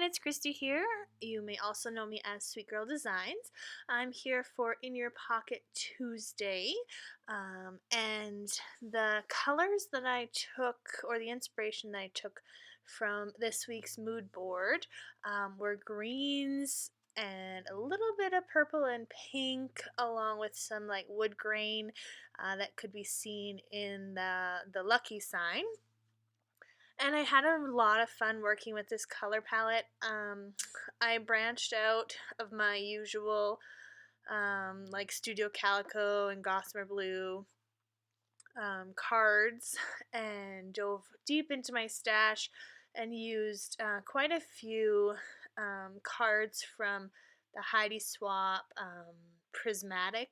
everyone, it's Kristie here. You may also know me as Sweet Girl Designs. I'm here for In Your Pocket Tuesday, and the colors that I took, or the inspiration that I took from this week's mood board, were greens and a little bit of purple and pink, along with some like wood grain that could be seen in the lucky sign. And I had a lot of fun working with this color palette. I branched out of my usual like Studio Calico and Gossamer Blue cards and dove deep into my stash and used quite a few cards from the Heidi Swap Prismatic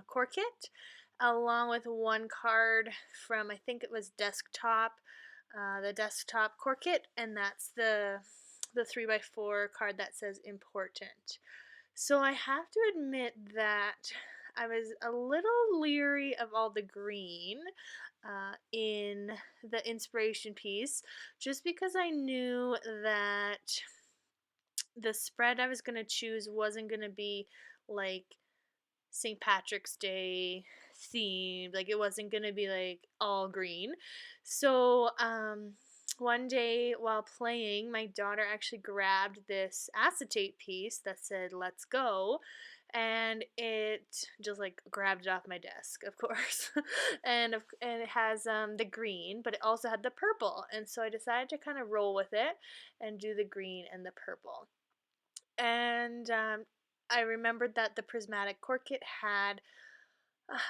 core kit, along with one card from, I think it was Desktop, the Desktop core kit, and that's the 3x4 card that says important. So I have to admit that I was a little leery of all the green in the inspiration piece, just because I knew that the spread I was going to choose wasn't going to be like St. Patrick's Day themed. Like, it wasn't gonna be like all green. So one day while playing, my daughter actually grabbed this acetate piece that said "Let's go," and it just like grabbed it off my desk, of course. And it has the green, but it also had the purple, and so I decided to kind of roll with it and do the green and the purple. And I remembered that the prismatic core kit had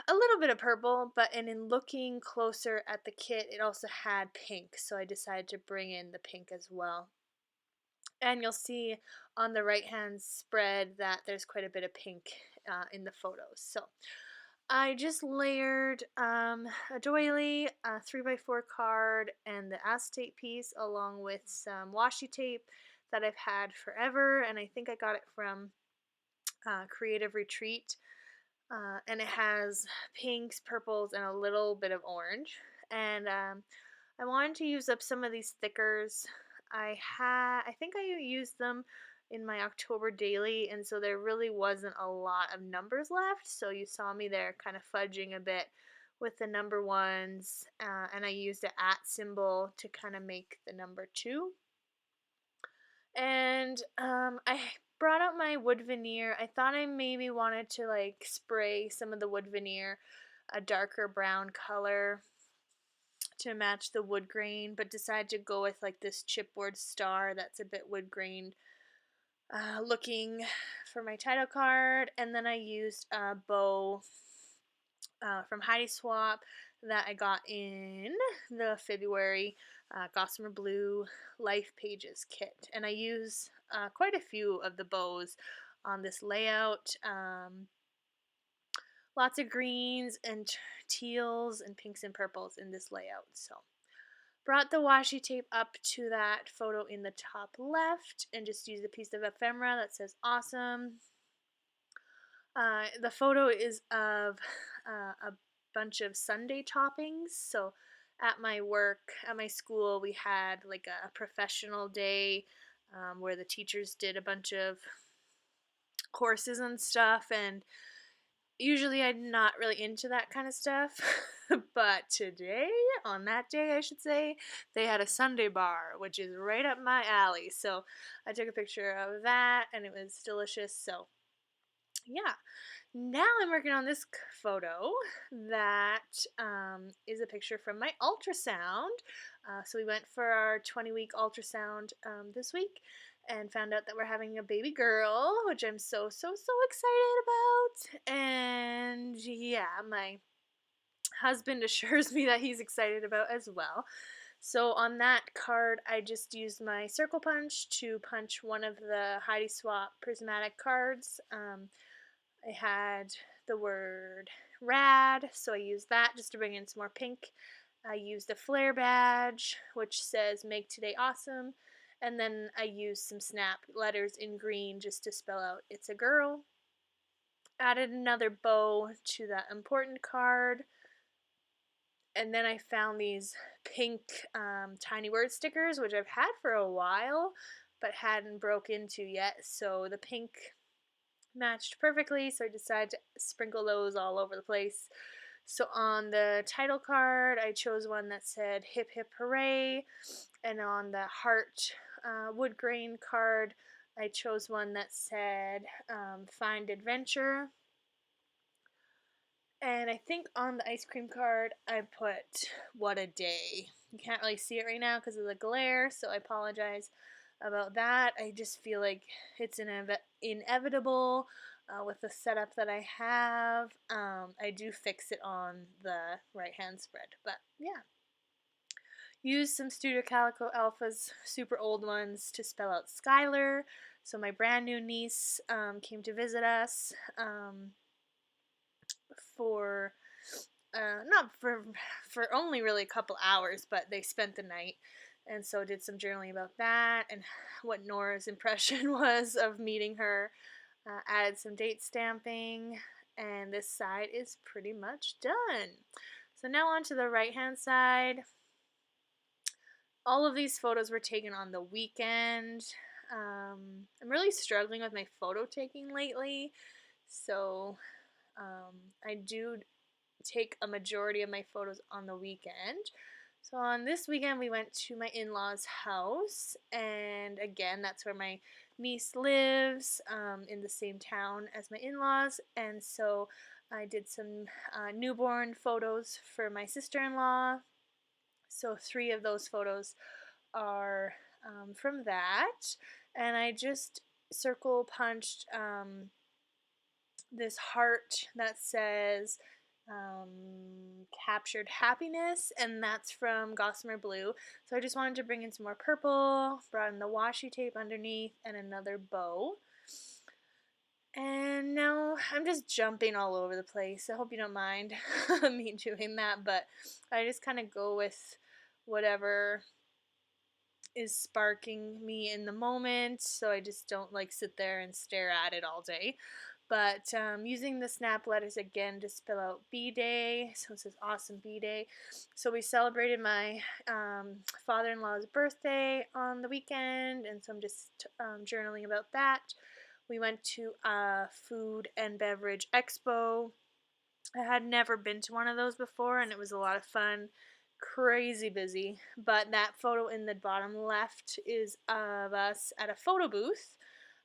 a little bit of purple, but in looking closer at the kit, it also had pink, so I decided to bring in the pink as well. And you'll see on the right hand spread that there's quite a bit of pink in the photos. So I just layered a doily, a 3x4 card, and the acetate piece, along with some washi tape that I've had forever, and I think I got it from Creative Retreat. And it has pinks, purples, and a little bit of orange. And I wanted to use up some of these stickers. I think I used them in my October daily, and so there really wasn't a lot of numbers left. So you saw me there kind of fudging a bit with the number ones, and I used an @ symbol to kind of make the number 2. And I brought out my wood veneer. I thought I maybe wanted to like spray some of the wood veneer a darker brown color to match the wood grain, but decided to go with like this chipboard star that's a bit wood grained looking for my title card. And then I used a bow from Heidi Swap that I got in the February Gossamer Blue Life Pages kit. And I use quite a few of the bows on this layout. Lots of greens and teals and pinks and purples in this layout. So brought the washi tape up to that photo in the top left and just used a piece of ephemera that says awesome. The photo is of a bunch of sundae toppings. So at my work, at my school, we had like a professional day where the teachers did a bunch of courses and stuff, and usually I'm not really into that kind of stuff. But today, on that day I should say, they had a sundae bar, which is right up my alley. So I took a picture of that and it was delicious. So yeah, now I'm working on this photo that is a picture from my ultrasound. So we went for our 20-week ultrasound this week and found out that we're having a baby girl, which I'm so excited about. And yeah, my husband assures me that he's excited about as well. So on that card, I just used my circle punch to punch one of the Heidi Swap prismatic cards. I had the word rad, so I used that just to bring in some more pink. I used a flare badge, which says make today awesome. And then I used some snap letters in green just to spell out it's a girl. Added another bow to that important card. And then I found these pink tiny word stickers, which I've had for a while but hadn't broke into yet. So the pink matched perfectly, so I decided to sprinkle those all over the place. So on the title card, I chose one that said "Hip Hip Hooray," and on the heart wood grain card, I chose one that said "Find Adventure." And I think on the ice cream card, I put "What a Day." You can't really see it right now because of the glare, so I apologize about that. I just feel like it's inevitable with the setup that I have. I do fix it on the right-hand spread, but yeah. Use some Studio Calico Alphas, super old ones, to spell out Skylar. So my brand new niece came to visit us. For not for only really a couple hours, but they spent the night, and so did some journaling about that and what Nora's impression was of meeting her. Added some date stamping, and this side is pretty much done. So now on to the right hand side. All of these photos were taken on the weekend. I'm really struggling with my photo taking lately, so I do take a majority of my photos on the weekend. So on this weekend, we went to my in-laws' house, and again, that's where my niece lives, in the same town as my in-laws, and so I did some newborn photos for my sister-in-law. So 3 of those photos are from that, and I just circle punched this heart that says captured happiness, and that's from Gossamer Blue. So I just wanted to bring in some more purple, brought in the washi tape underneath, and another bow. And now I'm just jumping all over the place. I hope you don't mind me doing that, but I just kind of go with whatever is sparking me in the moment, so I just don't like sit there and stare at it all day. But using the snap letters again to spell out B-Day, so it says awesome B-Day. So we celebrated my father-in-law's birthday on the weekend, and so I'm just journaling about that. We went to a food and beverage expo. I had never been to one of those before, and it was a lot of fun. Crazy busy, but that photo in the bottom left is of us at a photo booth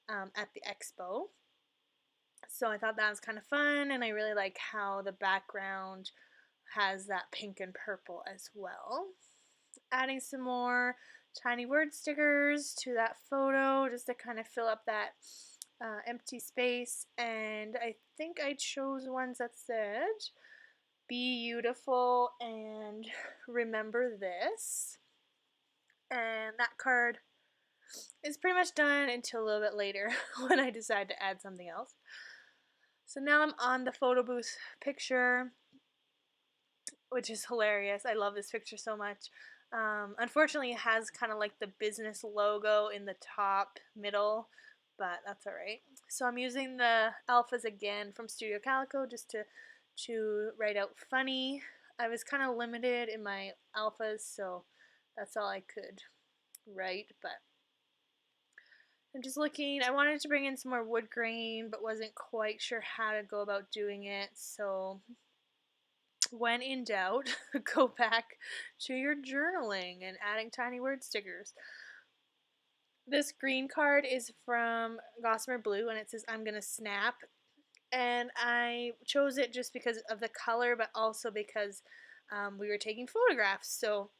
at the expo. So I thought that was kind of fun, and I really like how the background has that pink and purple as well. Adding some more tiny word stickers to that photo just to kind of fill up that empty space, and I think I chose ones that said "Be beautiful" and "Remember this." And that card is pretty much done until a little bit later when I decide to add something else. So now I'm on the photo booth picture, which is hilarious. I love this picture so much. Unfortunately, it has kind of like the business logo in the top middle, but that's alright. So I'm using the alphas again from Studio Calico just to write out funny. I was kind of limited in my alphas, so that's all I could write, but I'm just looking. I wanted to bring in some more wood grain, but wasn't quite sure how to go about doing it, so when in doubt, go back to your journaling and adding tiny word stickers. This green card is from Gossamer Blue, and it says "I'm gonna snap," and I chose it just because of the color, but also because we were taking photographs, so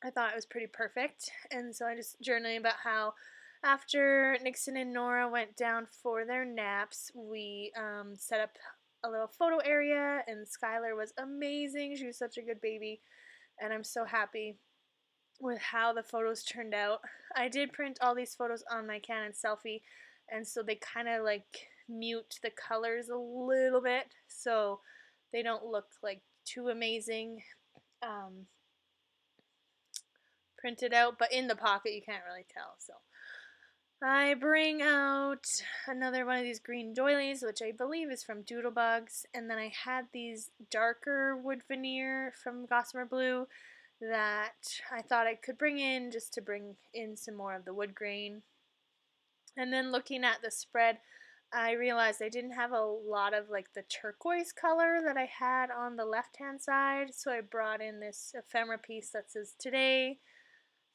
I thought it was pretty perfect. And so I just journaling about how after Nixon and Nora went down for their naps, we set up a little photo area, and Skylar was amazing. She was such a good baby, and I'm so happy with how the photos turned out. I did print all these photos on my Canon selfie, and so they kind of like mute the colors a little bit, so they don't look like too amazing printed out, but in the pocket you can't really tell. So I bring out another one of these green doilies, which I believe is from Doodlebugs, and then I had these darker wood veneer from Gossamer Blue that I thought I could bring in just to bring in some more of the wood grain. And then looking at the spread, I realized I didn't have a lot of like the turquoise color that I had on the left hand side, so I brought in this ephemera piece that says today.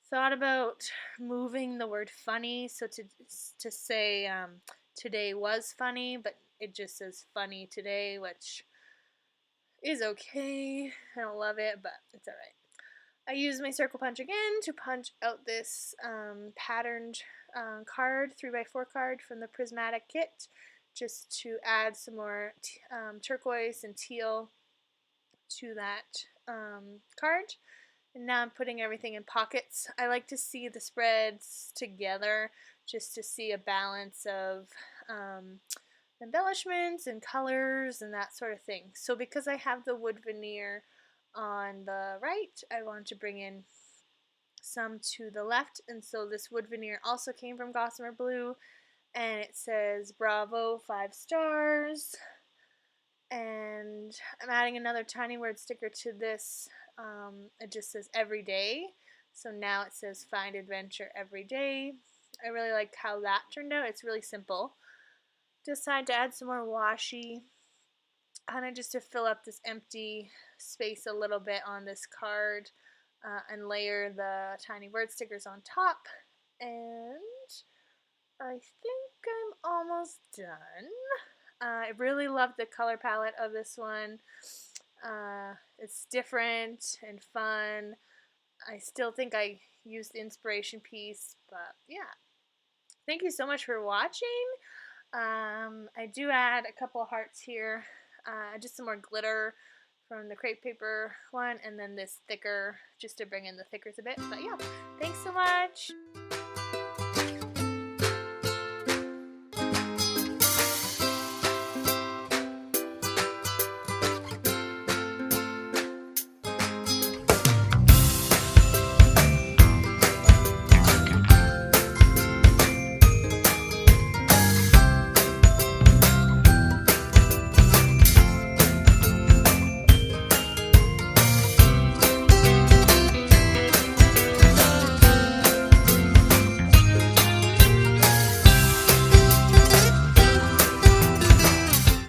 Thought about moving the word funny, so to say today was funny, but it just says funny today, which is okay. I don't love it, but it's alright. I use my circle punch again to punch out this patterned card, 3x4 card from the Prismatic kit, just to add some more turquoise and teal to that card. And now I'm putting everything in pockets. I like to see the spreads together just to see a balance of embellishments and colors and that sort of thing. So because I have the wood veneer on the right, I want to bring in some to the left, and so this wood veneer also came from Gossamer Blue, and it says bravo 5 stars. And I'm adding another tiny word sticker to this. It just says every day, so now it says find adventure every day. I really like how that turned out. It's really simple. Decided to add some more washi, kind of just to fill up this empty space a little bit on this card, and layer the tiny word stickers on top. And I think I'm almost done. I really love the color palette of this one. It's different and fun. I still think I used the inspiration piece, but yeah. Thank you so much for watching. I do add a couple of hearts here, just some more glitter from the crepe paper one, and then this thicker just to bring in the thickers a bit. But yeah, thanks so much.